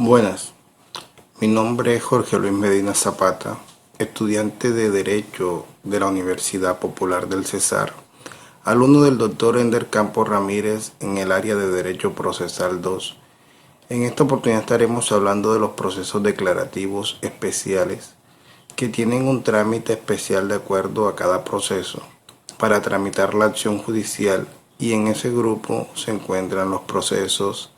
Buenas, mi nombre es Jorge Luis Medina Zapata, estudiante de Derecho de la Universidad Popular del Cesar, alumno del doctor Ender Campos Ramírez en el área de Derecho Procesal 2. En esta oportunidad estaremos hablando de los procesos declarativos especiales que tienen un trámite especial de acuerdo a cada proceso para tramitar la acción judicial, y en ese grupo se encuentran los procesos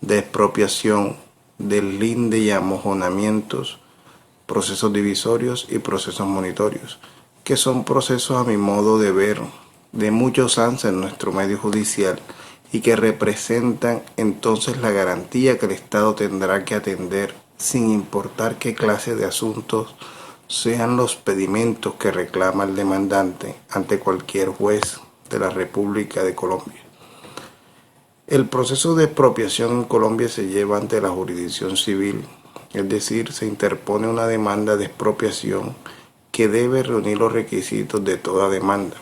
de expropiación, deslinde y amojonamientos, procesos divisorios y procesos monitorios, que son procesos, a mi modo de ver, de mucha usanza en nuestro medio judicial y que representan entonces la garantía que el Estado tendrá que atender sin importar qué clase de asuntos sean los pedimentos que reclama el demandante ante cualquier juez de la República de Colombia. El proceso de expropiación en Colombia se lleva ante la jurisdicción civil, es decir, se interpone una demanda de expropiación que debe reunir los requisitos de toda demanda,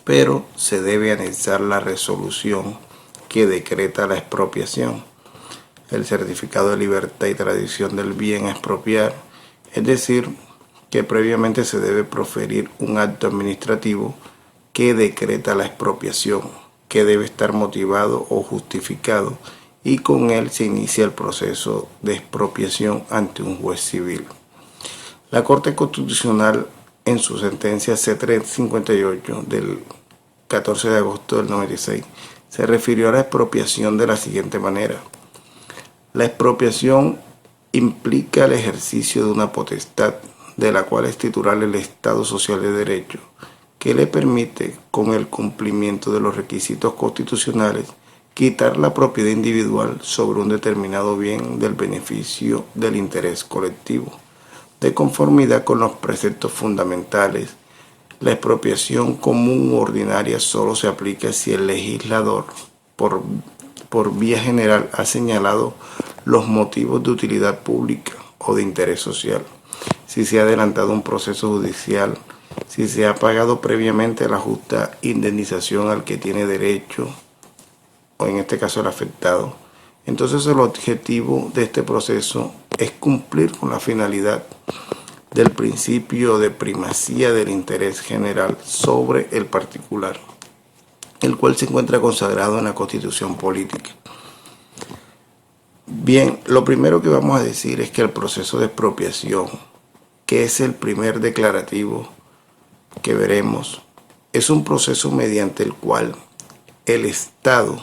pero se debe anexar la resolución que decreta la expropiación, el certificado de libertad y tradición del bien a expropiar, es decir, que previamente se debe proferir un acto administrativo que decreta la expropiación, que debe estar motivado o justificado, y con él se inicia el proceso de expropiación ante un juez civil. La Corte Constitucional, en su sentencia C-358 del 14 de agosto del 96, se refirió a la expropiación de la siguiente manera: la expropiación implica el ejercicio de una potestad de la cual es titular el Estado social de derecho, que le permite, con el cumplimiento de los requisitos constitucionales, quitar la propiedad individual sobre un determinado bien del beneficio del interés colectivo. De conformidad con los preceptos fundamentales, la expropiación común u ordinaria solo se aplica si el legislador, por vía general, ha señalado los motivos de utilidad pública o de interés social, si se ha adelantado un proceso judicial, si se ha pagado previamente la justa indemnización al que tiene derecho, o en este caso el afectado. Entonces el objetivo de este proceso es cumplir con la finalidad del principio de primacía del interés general sobre el particular, el cual se encuentra consagrado en la Constitución Política. Bien, lo primero que vamos a decir es que el proceso de expropiación, que es el primer declarativo que veremos, es un proceso mediante el cual el Estado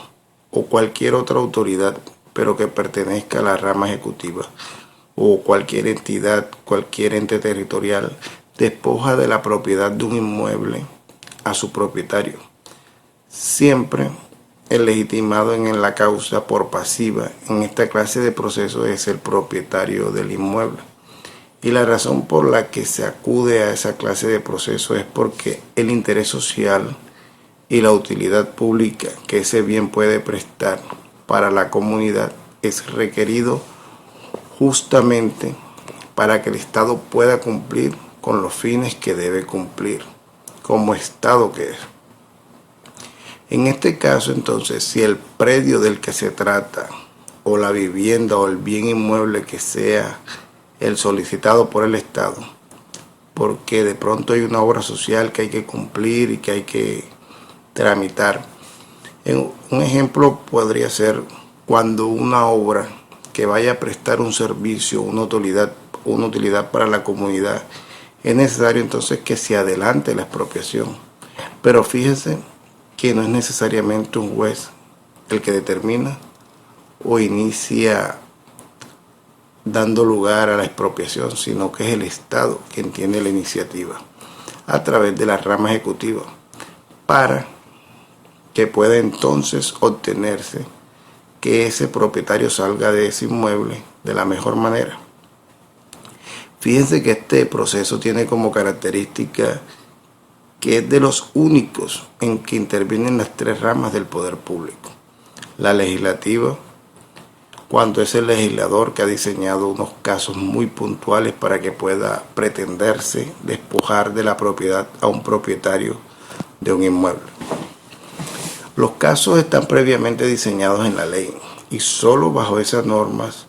o cualquier otra autoridad, pero que pertenezca a la rama ejecutiva, o cualquier entidad, cualquier ente territorial, despoja de la propiedad de un inmueble a su propietario. Siempre el legitimado en la causa por pasiva en esta clase de procesos es el propietario del inmueble. Y la razón por la que se acude a esa clase de proceso es porque el interés social y la utilidad pública que ese bien puede prestar para la comunidad es requerido justamente para que el Estado pueda cumplir con los fines que debe cumplir como Estado que es. En este caso, entonces, si el predio del que se trata, o la vivienda o el bien inmueble que sea el solicitado por el Estado, porque de pronto hay una obra social que hay que cumplir y que hay que tramitar. Un ejemplo podría ser cuando una obra que vaya a prestar un servicio, una utilidad para la comunidad, es necesario entonces que se adelante la expropiación. Pero fíjese que no es necesariamente un juez el que determina o inicia dando lugar a la expropiación, sino que es el Estado quien tiene la iniciativa a través de la rama ejecutiva, para que pueda entonces obtenerse que ese propietario salga de ese inmueble de la mejor manera. Fíjense que este proceso tiene como característica que es de los únicos en que intervienen las tres ramas del poder público: la legislativa, cuando es el legislador que ha diseñado unos casos muy puntuales para que pueda pretenderse despojar de la propiedad a un propietario de un inmueble. Los casos están previamente diseñados en la ley y solo bajo esas normas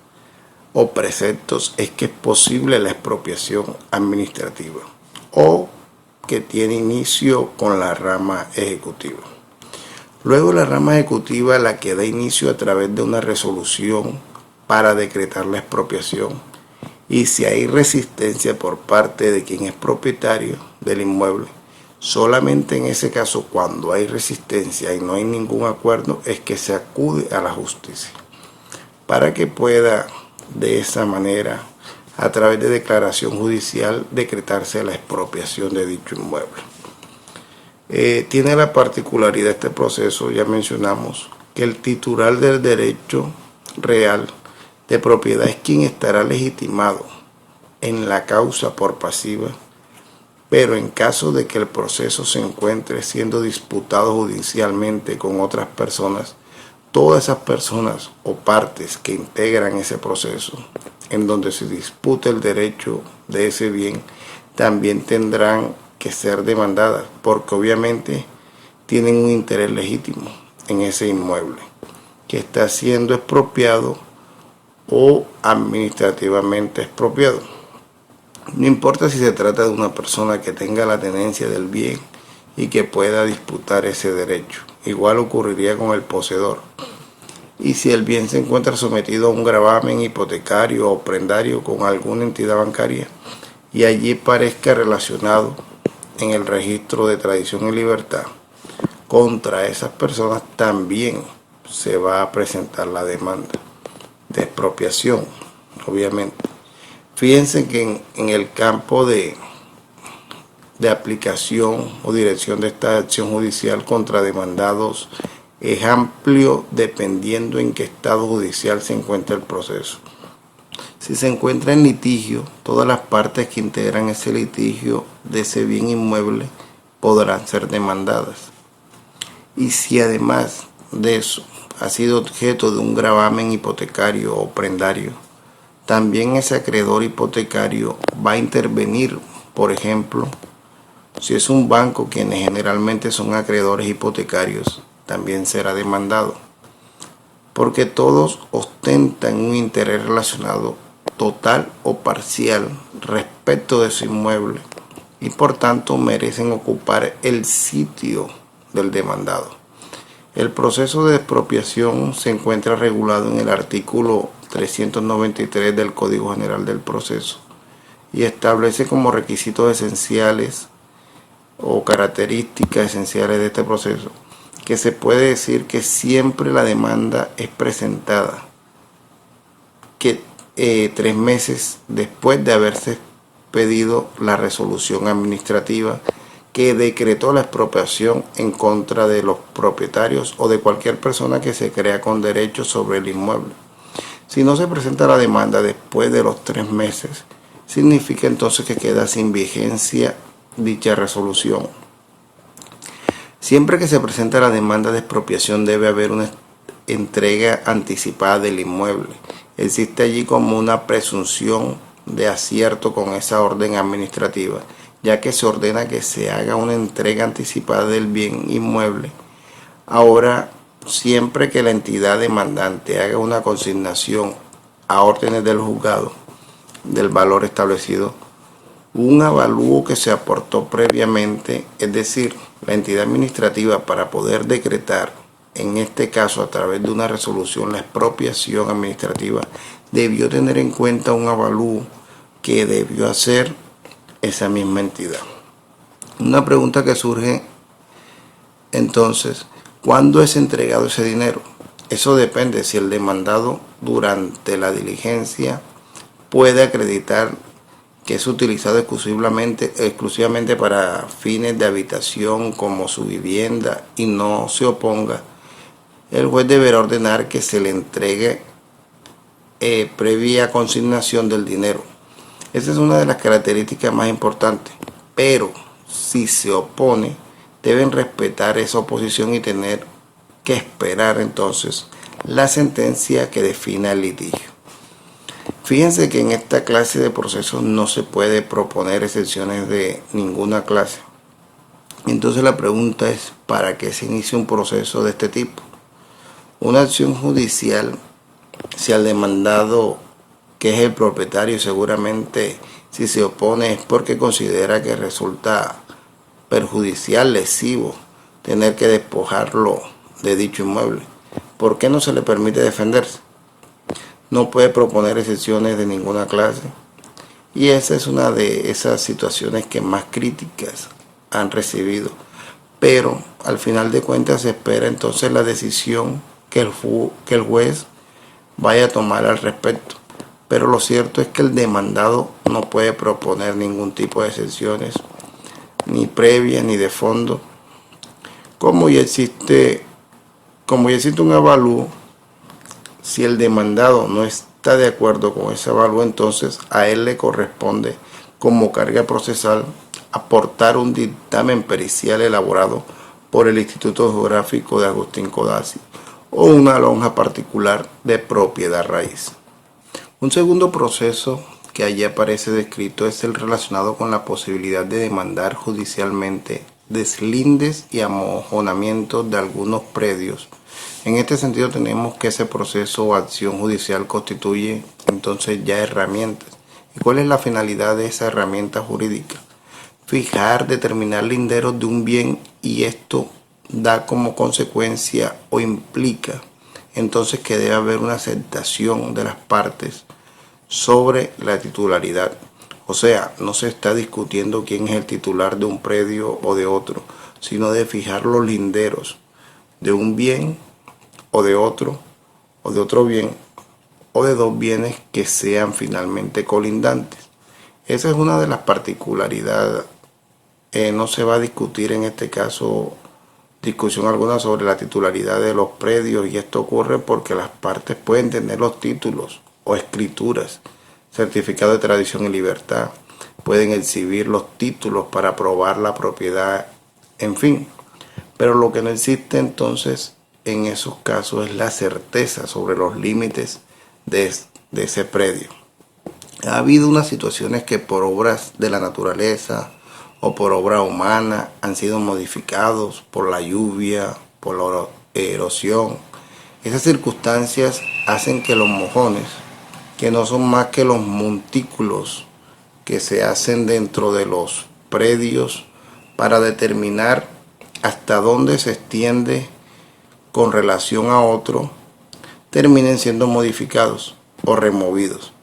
o preceptos es que es posible la expropiación administrativa o que tiene inicio con la rama ejecutiva. Luego la rama ejecutiva la que da inicio a través de una resolución para decretar la expropiación, y si hay resistencia por parte de quien es propietario del inmueble, solamente en ese caso, cuando hay resistencia y no hay ningún acuerdo, es que se acude a la justicia para que pueda de esa manera, a través de declaración judicial, decretarse la expropiación de dicho inmueble. Tiene la particularidad este proceso, ya mencionamos, que el titular del derecho real de propiedad es quien estará legitimado en la causa por pasiva, pero en caso de que el proceso se encuentre siendo disputado judicialmente con otras personas, todas esas personas o partes que integran ese proceso en donde se disputa el derecho de ese bien, también tendrán que ser demandadas, porque obviamente tienen un interés legítimo en ese inmueble que está siendo expropiado o administrativamente expropiado. No importa si se trata de una persona que tenga la tenencia del bien y que pueda disputar ese derecho. Igual ocurriría con el poseedor. Y si el bien se encuentra sometido a un gravamen hipotecario o prendario con alguna entidad bancaria y allí parezca relacionado en el registro de tradición y libertad, contra esas personas también se va a presentar la demanda de expropiación, obviamente. Fíjense que en el campo de aplicación o dirección de esta acción judicial contra demandados es amplio dependiendo en qué estado judicial se encuentra el proceso. Si se encuentra en litigio, todas las partes que integran ese litigio de ese bien inmueble podrán ser demandadas. Y si además de eso ha sido objeto de un gravamen hipotecario o prendario, también ese acreedor hipotecario va a intervenir. Por ejemplo, si es un banco, quienes generalmente son acreedores hipotecarios, también será demandado, porque todos ostentan un interés relacionado total o parcial respecto de su inmueble y por tanto merecen ocupar el sitio del demandado. El proceso de expropiación se encuentra regulado en el artículo 393 del Código General del Proceso y establece como requisitos esenciales o características esenciales de este proceso que se puede decir que siempre la demanda es presentada 3 meses después de haberse pedido la resolución administrativa que decretó la expropiación en contra de los propietarios o de cualquier persona que se crea con derechos sobre el inmueble. Si no se presenta la demanda después de los 3 meses, significa entonces que queda sin vigencia dicha resolución. Siempre que se presenta la demanda de expropiación debe haber una entrega anticipada del inmueble. Existe allí como una presunción de acierto con esa orden administrativa, ya que se ordena que se haga una entrega anticipada del bien inmueble. Ahora, siempre que la entidad demandante haga una consignación a órdenes del juzgado del valor establecido, un avalúo que se aportó previamente, es decir, la entidad administrativa para poder decretar, en este caso a través de una resolución, la expropiación administrativa, debió tener en cuenta un avalúo que debió hacer esa misma entidad. Una pregunta que surge entonces, ¿cuándo es entregado ese dinero? Eso depende si el demandado durante la diligencia puede acreditar que es utilizado exclusivamente para fines de habitación como su vivienda y no se oponga. El juez deberá ordenar que se le entregue previa consignación del dinero. Esa es una de las características más importantes, pero si se opone, deben respetar esa oposición y tener que esperar entonces la sentencia que defina el litigio. Fíjense que en esta clase de procesos no se puede proponer excepciones de ninguna clase. Entonces la pregunta es, ¿para qué se inicia un proceso de este tipo? Una acción judicial, si al demandado que es el propietario, y seguramente si se opone es porque considera que resulta perjudicial, lesivo, tener que despojarlo de dicho inmueble. ¿Por qué no se le permite defenderse? No puede proponer excepciones de ninguna clase. Y esa es una de esas situaciones que más críticas han recibido. Pero al final de cuentas se espera entonces la decisión que el juez vaya a tomar al respecto. Pero lo cierto es que el demandado no puede proponer ningún tipo de excepciones, ni previa ni de fondo. Como ya existe un avalúo, si el demandado no está de acuerdo con ese avalúo, entonces a él le corresponde, como carga procesal, aportar un dictamen pericial elaborado por el Instituto Geográfico de Agustín Codazzi o una lonja particular de propiedad raíz. Un segundo proceso que allí aparece descrito es el relacionado con la posibilidad de demandar judicialmente deslindes y amojonamientos de algunos predios. En este sentido tenemos que ese proceso o acción judicial constituye entonces ya herramientas. ¿Y cuál es la finalidad de esa herramienta jurídica? Fijar, determinar linderos de un bien, y esto da como consecuencia o implica entonces que debe haber una aceptación de las partes sobre la titularidad. O sea, no se está discutiendo quién es el titular de un predio o de otro, sino de fijar los linderos de un bien o de otro bien, o de dos bienes que sean finalmente colindantes. Esa es una de las particularidades. No se va a discutir en este caso discusión alguna sobre la titularidad de los predios, y esto ocurre porque las partes pueden tener los títulos o escrituras, certificado de tradición y libertad, pueden exhibir los títulos para probar la propiedad, en fin. Pero lo que no existe entonces en esos casos es la certeza sobre los límites de ese predio. Ha habido unas situaciones que por obras de la naturaleza o por obra humana han sido modificados por la lluvia, por la erosión. Esas circunstancias hacen que los mojones, que no son más que los montículos que se hacen dentro de los predios para determinar hasta dónde se extiende con relación a otro, terminen siendo modificados o removidos.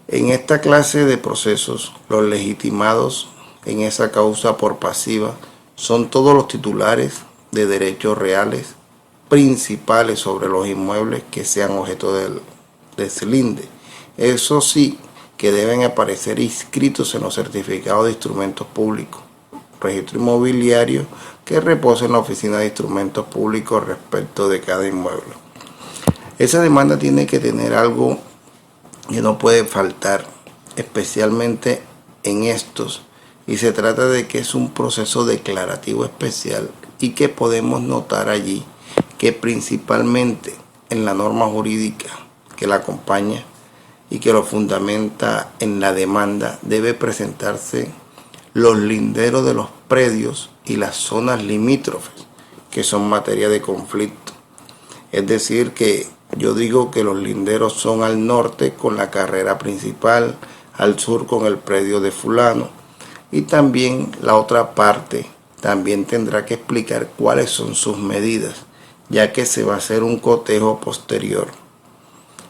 En esta clase de procesos, los legitimados en esa causa por pasiva son todos los titulares de derechos reales principales sobre los inmuebles que sean objeto del deslinde. Eso sí, que deben aparecer inscritos en los certificados de instrumentos públicos, registro inmobiliario que reposa en la Oficina de Instrumentos Públicos respecto de cada inmueble. Esa demanda tiene que tener algo que no puede faltar, especialmente en estos, y se trata de que es un proceso declarativo especial, y que podemos notar allí que principalmente en la norma jurídica que la acompaña y que lo fundamenta en la demanda, debe presentarse los linderos de los predios y las zonas limítrofes, que son materia de conflicto. Es decir, que yo digo que los linderos son al norte con la carrera principal, al sur con el predio de fulano, y también la otra parte también tendrá que explicar cuáles son sus medidas, ya que se va a hacer un cotejo posterior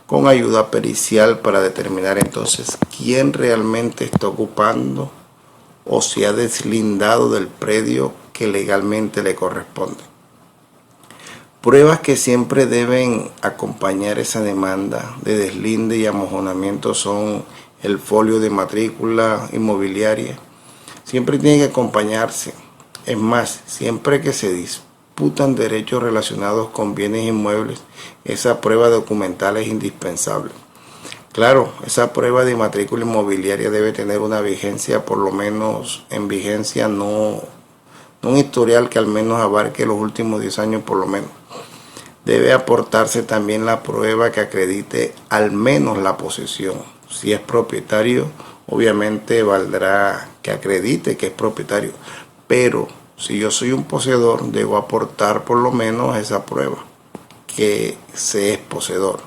con ayuda pericial para determinar entonces quién realmente está ocupando o se ha deslindado del predio que legalmente le corresponde. Pruebas que siempre deben acompañar esa demanda de deslinde y amojonamiento son el folio de matrícula inmobiliaria. Siempre tiene que acompañarse. Es más, siempre que se disputan derechos relacionados con bienes inmuebles, esa prueba documental es indispensable. Claro, esa prueba de matrícula inmobiliaria debe tener una vigencia, por lo menos en vigencia, no un historial que al menos abarque los últimos 10 años por lo menos. Debe aportarse también la prueba que acredite al menos la posesión. Si es propietario, obviamente valdrá que acredite que es propietario. Pero si yo soy un poseedor, debo aportar por lo menos esa prueba, que se es poseedor.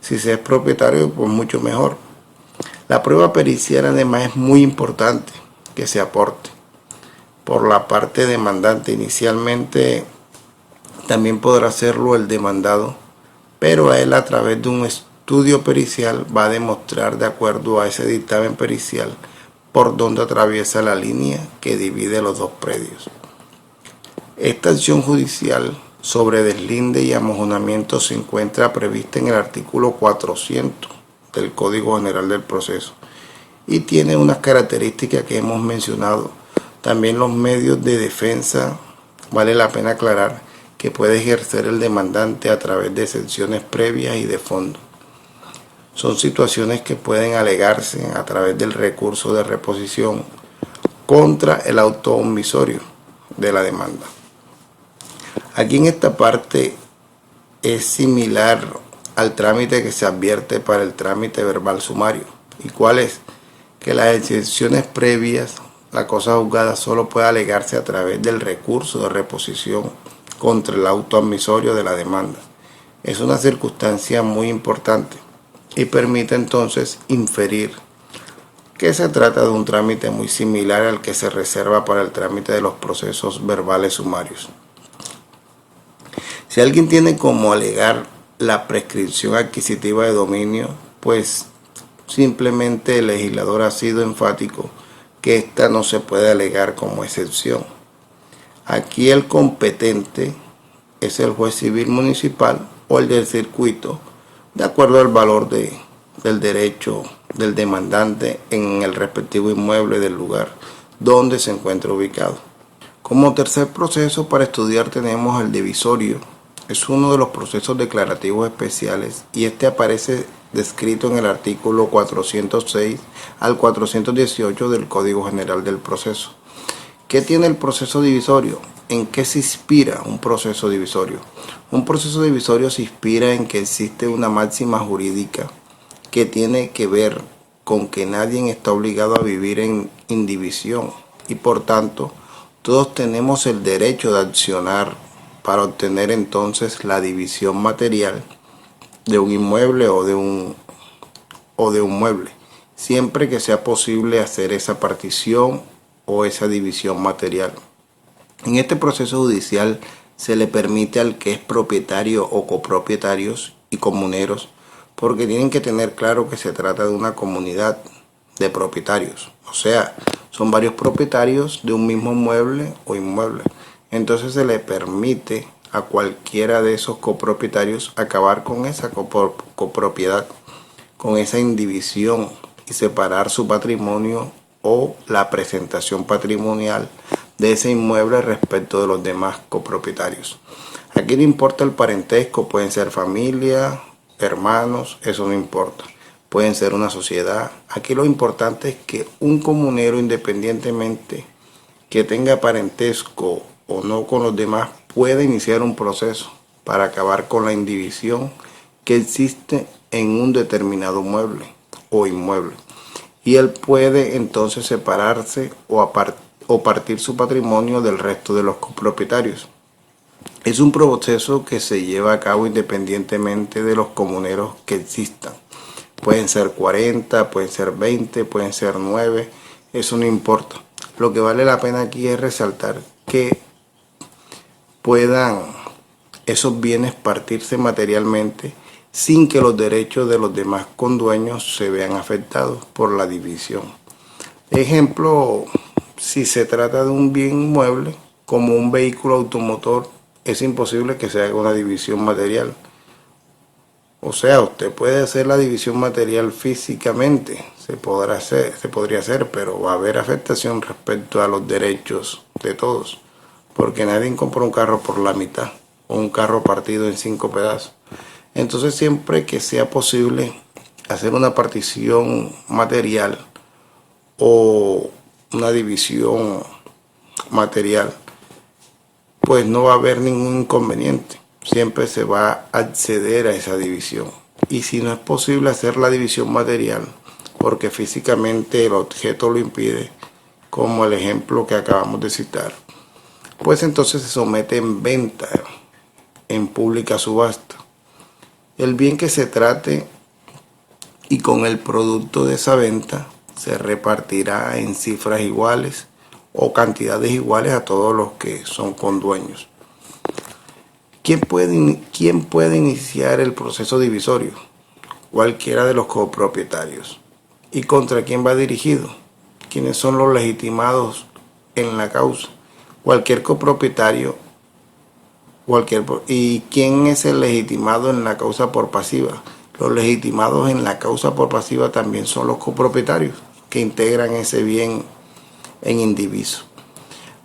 Si se es propietario, pues mucho mejor. La prueba pericial además es muy importante que se aporte por la parte demandante. Inicialmente también podrá hacerlo el demandado, pero a él, a través de un estudio pericial, va a demostrar, de acuerdo a ese dictamen pericial, por dónde atraviesa la línea que divide los dos predios. Esta acción judicial sobre deslinde y amojonamiento se encuentra prevista en el artículo 400 del Código General del Proceso y tiene unas características que hemos mencionado. También los medios de defensa, vale la pena aclarar que puede ejercer el demandante a través de excepciones previas y de fondo. Son situaciones que pueden alegarse a través del recurso de reposición contra el auto omisorio de la demanda. Aquí en esta parte es similar al trámite que se advierte para el trámite verbal sumario. ¿Y cuál es? Que las excepciones previas, la cosa juzgada solo puede alegarse a través del recurso de reposición contra el auto admisorio de la demanda. Es una circunstancia muy importante y permite entonces inferir que se trata de un trámite muy similar al que se reserva para el trámite de los procesos verbales sumarios. Si alguien tiene como alegar la prescripción adquisitiva de dominio, pues simplemente el legislador ha sido enfático que esta no se puede alegar como excepción. Aquí el competente es el juez civil municipal o el del circuito, de acuerdo al valor del derecho del demandante en el respectivo inmueble del lugar donde se encuentra ubicado. Como tercer proceso para estudiar tenemos el divisorio. Es uno de los procesos declarativos especiales y este aparece descrito en el artículo 406 al 418 del Código General del Proceso. ¿Qué tiene el proceso divisorio? ¿En qué se inspira un proceso divisorio? Un proceso divisorio se inspira en que existe una máxima jurídica que tiene que ver con que nadie está obligado a vivir en indivisión y por tanto todos tenemos el derecho de accionar para obtener entonces la división material de un inmueble o de un mueble, siempre que sea posible hacer esa partición o esa división material. En este proceso judicial se le permite al que es propietario o copropietarios y comuneros, porque tienen que tener claro que se trata de una comunidad de propietarios, o sea, son varios propietarios de un mismo mueble o inmueble. Entonces se le permite a cualquiera de esos copropietarios acabar con esa copropiedad, con esa indivisión y separar su patrimonio o la presentación patrimonial de ese inmueble respecto de los demás copropietarios. Aquí no importa el parentesco, pueden ser familia, hermanos, eso no importa. Pueden ser una sociedad. Aquí lo importante es que un comunero, independientemente que tenga parentesco o no con los demás, puede iniciar un proceso para acabar con la indivisión que existe en un determinado mueble o inmueble. Y él puede entonces separarse o partir su patrimonio del resto de los copropietarios. Es un proceso que se lleva a cabo independientemente de los comuneros que existan. Pueden ser 40, pueden ser 20, pueden ser 9, eso no importa. Lo que vale la pena aquí es resaltar que puedan esos bienes partirse materialmente sin que los derechos de los demás condueños se vean afectados por la división. Ejemplo, si se trata de un bien inmueble, como un vehículo automotor, es imposible que se haga una división material. O sea, usted puede hacer la división material físicamente, se podría hacer, pero va a haber afectación respecto a los derechos de todos, porque nadie compra un carro por la mitad o un carro partido en 5 pedazos. Entonces, siempre que sea posible hacer una partición material o una división material, pues no va a haber ningún inconveniente. Siempre se va a acceder a esa división. Y si no es posible hacer la división material, porque físicamente el objeto lo impide, como el ejemplo que acabamos de citar, pues entonces se somete en venta, en pública subasta. El bien que se trate y con el producto de esa venta se repartirá en cifras iguales o cantidades iguales a todos los que son condueños. ¿Quién puede iniciar el proceso divisorio? Cualquiera de los copropietarios. ¿Y contra quién va dirigido? ¿Quiénes son los legitimados en la causa? Cualquier copropietario. ¿Y quién es el legitimado en la causa por pasiva? Los legitimados en la causa por pasiva también son los copropietarios que integran ese bien en indiviso.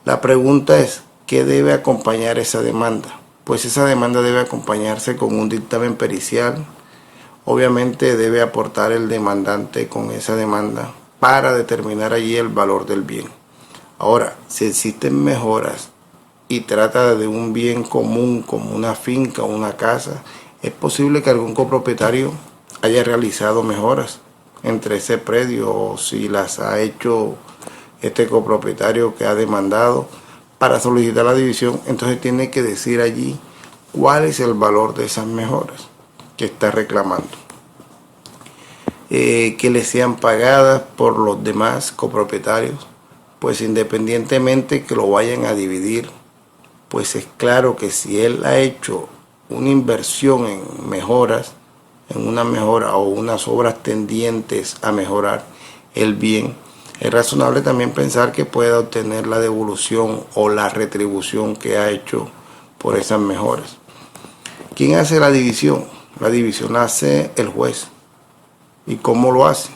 La pregunta es, ¿qué debe acompañar esa demanda? Pues esa demanda debe acompañarse con un dictamen pericial. Obviamente debe aportar el demandante con esa demanda para determinar allí el valor del bien. Ahora, si existen mejoras y trata de un bien común como una finca o una casa, es posible que algún copropietario haya realizado mejoras entre ese predio, o si las ha hecho este copropietario que ha demandado para solicitar la división, entonces tiene que decir allí cuál es el valor de esas mejoras que está reclamando. Que le sean pagadas por los demás copropietarios, pues independientemente que lo vayan a dividir, pues es claro que si él ha hecho una inversión en mejoras, en una mejora o unas obras tendientes a mejorar el bien, es razonable también pensar que pueda obtener la devolución o la retribución que ha hecho por esas mejoras. ¿Quién hace la división? La división la hace el juez. ¿Y cómo lo hace?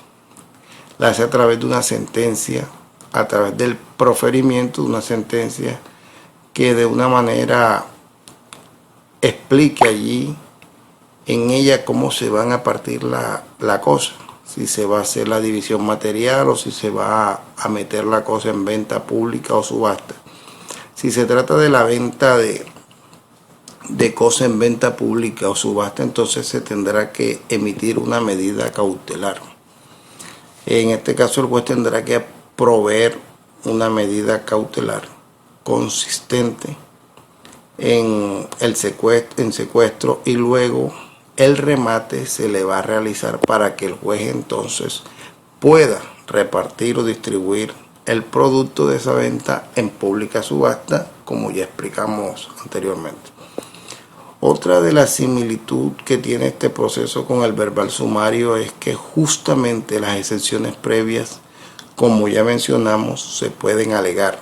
La hace a través de una sentencia, a través del proferimiento de una sentencia que de una manera explique allí en ella cómo se van a partir la cosa, si se va a hacer la división material o si se va a meter la cosa en venta pública o subasta. Si se trata de la venta de cosa en venta pública o subasta, entonces se tendrá que emitir una medida cautelar. En este caso el juez tendrá que proveer una medida cautelar consistente en el secuestro y luego el remate se le va a realizar para que el juez entonces pueda repartir o distribuir el producto de esa venta en pública subasta, como ya explicamos anteriormente. Otra de las similitudes que tiene este proceso con el verbal sumario es que justamente las excepciones previas, como ya mencionamos, se pueden alegar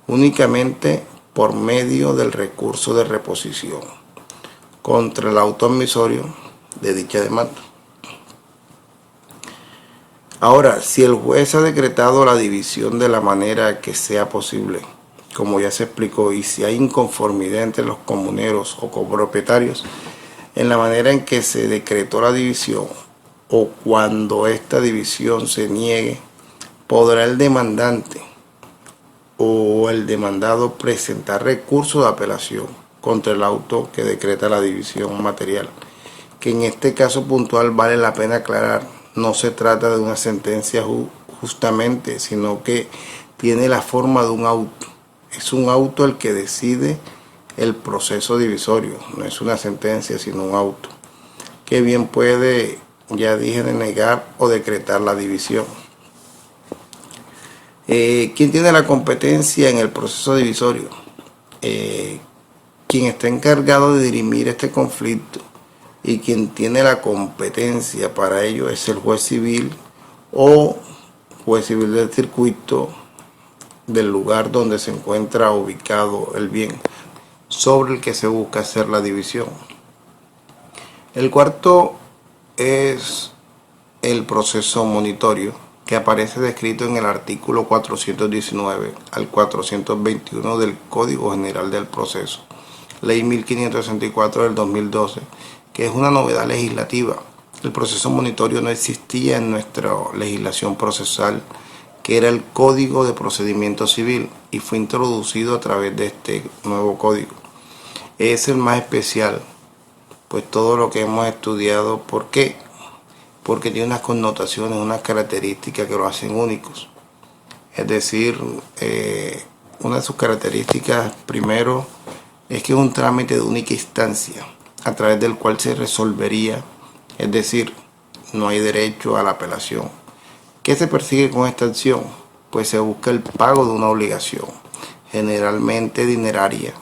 únicamente por medio del recurso de reposición contra el auto admisorio de dicha demanda. Ahora, si el juez ha decretado la división de la manera que sea posible, como ya se explicó, y si hay inconformidad entre los comuneros o copropietarios en la manera en que se decretó la división o cuando esta división se niegue, podrá el demandante o el demandado presentar recurso de apelación contra el auto que decreta la división material, que en este caso puntual vale la pena aclarar, no se trata de una sentencia justamente, sino que tiene la forma de un auto. Es un auto el que decide el proceso divisorio, no es una sentencia sino un auto, que bien puede, ya dije, denegar o decretar la división. ¿Quién tiene la competencia en el proceso divisorio? Quien está encargado de dirimir este conflicto y quien tiene la competencia para ello es el juez civil o juez civil del circuito del lugar donde se encuentra ubicado el bien sobre el que se busca hacer la división. El cuarto es el proceso monitorio, que aparece descrito en el artículo 419 al 421 del Código General del Proceso, Ley 1564 del 2012, que es una novedad legislativa. El proceso monitorio no existía en nuestra legislación procesal, que era el Código de Procedimiento Civil, y fue introducido a través de este nuevo código. Es el más especial, pues todo lo que hemos estudiado, ¿por qué? Porque tiene unas connotaciones, unas características que lo hacen únicos. Es decir, una de sus características, primero, es que es un trámite de única instancia, a través del cual se resolvería, es decir, no hay derecho a la apelación. ¿Qué se persigue con esta acción? Pues se busca el pago de una obligación, generalmente dineraria,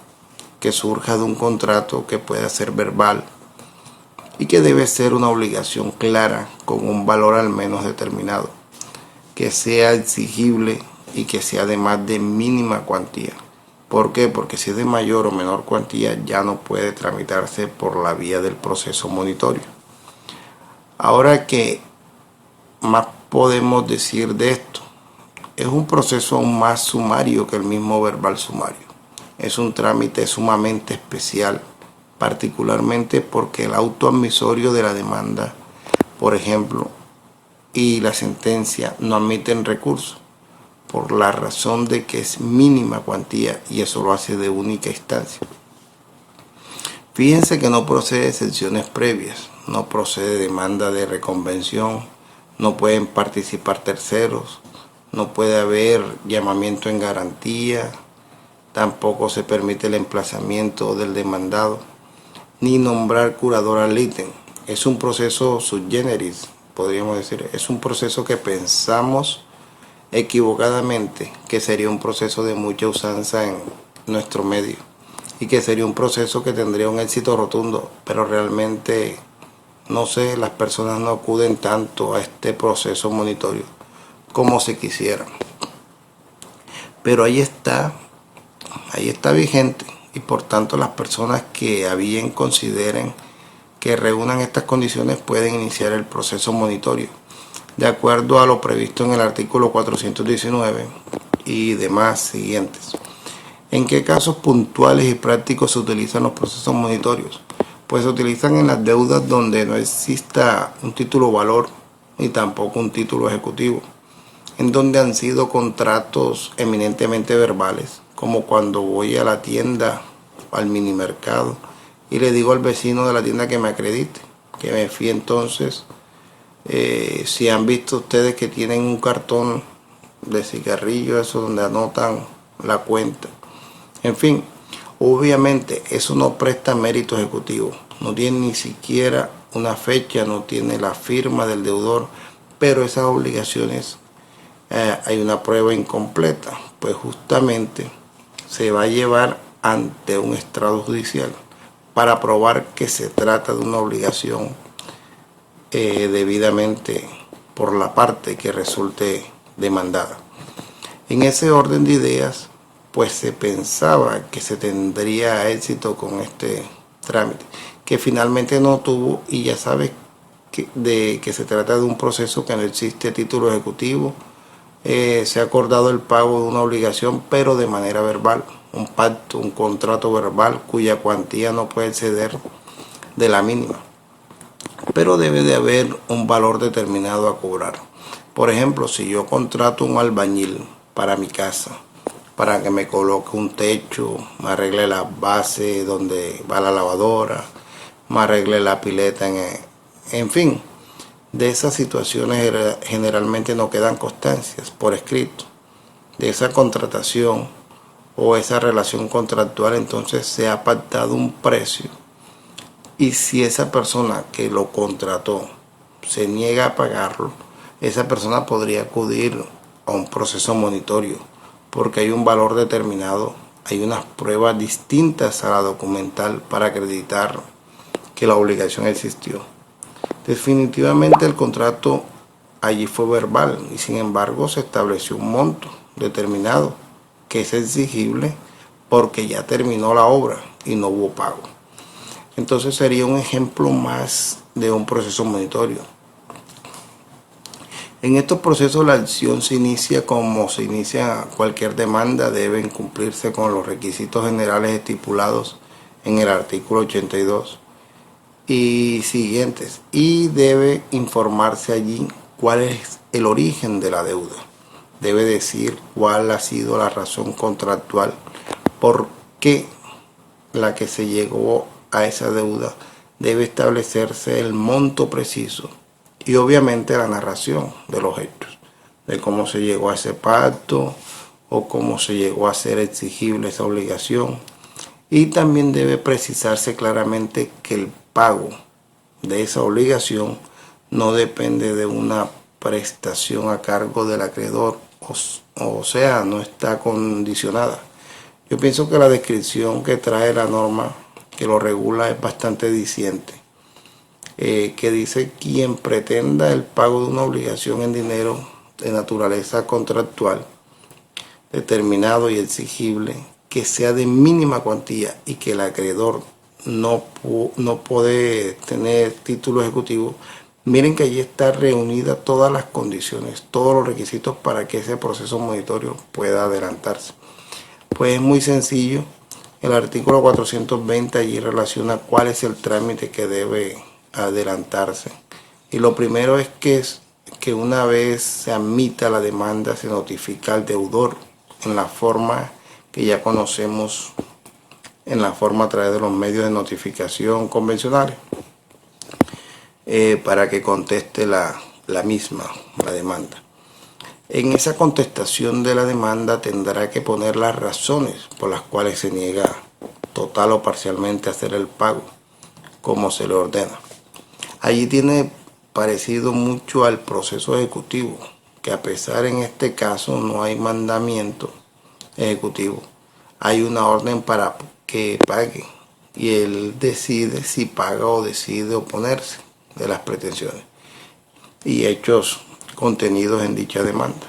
que surja de un contrato que pueda ser verbal y que debe ser una obligación clara con un valor al menos determinado, que sea exigible y que sea de más de mínima cuantía. ¿Por qué? Porque si es de mayor o menor cuantía ya no puede tramitarse por la vía del proceso monitorio. Ahora, ¿qué más podemos decir de esto? Es un proceso aún más sumario que el mismo verbal sumario. Es un trámite sumamente especial, particularmente porque el auto admisorio de la demanda, por ejemplo, y la sentencia no admiten recurso, por la razón de que es mínima cuantía y eso lo hace de única instancia. Fíjense que no procede excepciones previas, no procede demanda de reconvención, no pueden participar terceros, no puede haber llamamiento en garantía, tampoco se permite el emplazamiento del demandado, ni nombrar curador al ítem. Es un proceso sui generis, podríamos decir, es un proceso que pensamos equivocadamente que sería un proceso de mucha usanza en nuestro medio y que sería un proceso que tendría un éxito rotundo, pero realmente no sé, las personas no acuden tanto a este proceso monitorio como se quisiera. Pero ahí está vigente y por tanto las personas que a bien consideren que reúnan estas condiciones pueden iniciar el proceso monitorio de acuerdo a lo previsto en el artículo 419 y demás siguientes. ¿En qué casos puntuales y prácticos se utilizan los procesos monitorios? Pues se utilizan en las deudas donde no exista un título valor ni tampoco un título ejecutivo, en donde han sido contratos eminentemente verbales, como cuando voy a la tienda, al minimercado, y le digo al vecino de la tienda que me acredite, que me fíe. Entonces, si han visto ustedes que tienen un cartón de cigarrillo, eso donde anotan la cuenta. En fin, obviamente eso no presta mérito ejecutivo, no tiene ni siquiera una fecha, no tiene la firma del deudor, pero esas obligaciones hay una prueba incompleta, pues justamente se va a llevar ante un estrado judicial para probar que se trata de una obligación debidamente por la parte que resulte demandada. En ese orden de ideas, pues se pensaba que se tendría éxito con este trámite, que finalmente no tuvo, y ya sabes que se trata de un proceso que no existe título ejecutivo. Se ha acordado el pago de una obligación, pero de manera verbal, un pacto, un contrato verbal cuya cuantía no puede exceder de la mínima, pero debe de haber un valor determinado a cobrar. Por ejemplo, si yo contrato un albañil para mi casa, para que me coloque un techo, me arregle la base donde va la lavadora, me arregle la pileta, en fin, de esas situaciones generalmente no quedan constancias por escrito de esa contratación o esa relación contractual. Entonces se ha pactado un precio, y si esa persona que lo contrató se niega a pagarlo, esa persona podría acudir a un proceso monitorio, porque hay un valor determinado, hay unas pruebas distintas a la documental para acreditar que la obligación existió. Definitivamente el contrato allí fue verbal y sin embargo se estableció un monto determinado que es exigible porque ya terminó la obra y no hubo pago. Entonces sería un ejemplo más de un proceso monitorio. En estos procesos la acción se inicia como se inicia cualquier demanda, deben cumplirse con los requisitos generales estipulados en el artículo 82 y siguientes, y debe informarse allí cuál es el origen de la deuda. Debe decir cuál ha sido la razón contractual, por qué la que se llegó a esa deuda. Debe establecerse el monto preciso y obviamente la narración de los hechos, de cómo se llegó a ese pacto o cómo se llegó a ser exigible esa obligación. Y también debe precisarse claramente que el pago de esa obligación no depende de una prestación a cargo del acreedor, o sea, no está condicionada. Yo pienso que la descripción que trae la norma que lo regula es bastante diciente, que dice: quien pretenda el pago de una obligación en dinero de naturaleza contractual determinado y exigible, que sea de mínima cuantía y que el acreedor no puede tener título ejecutivo. Miren que allí está reunida todas las condiciones, todos los requisitos para que ese proceso monitorio pueda adelantarse. Pues es muy sencillo. El artículo 420 allí relaciona cuál es el trámite que debe adelantarse. Y lo primero es que una vez se admita la demanda, se notifica al deudor en la forma que ya conocemos, en la forma a través de los medios de notificación convencionales, para que conteste la misma, la demanda. En esa contestación de la demanda tendrá que poner las razones por las cuales se niega total o parcialmente a hacer el pago, como se le ordena. Allí tiene parecido mucho al proceso ejecutivo, que a pesar en este caso no hay mandamiento ejecutivo, hay una orden para que pague y él decide si paga o decide oponerse de las pretensiones y hechos contenidos en dicha demanda.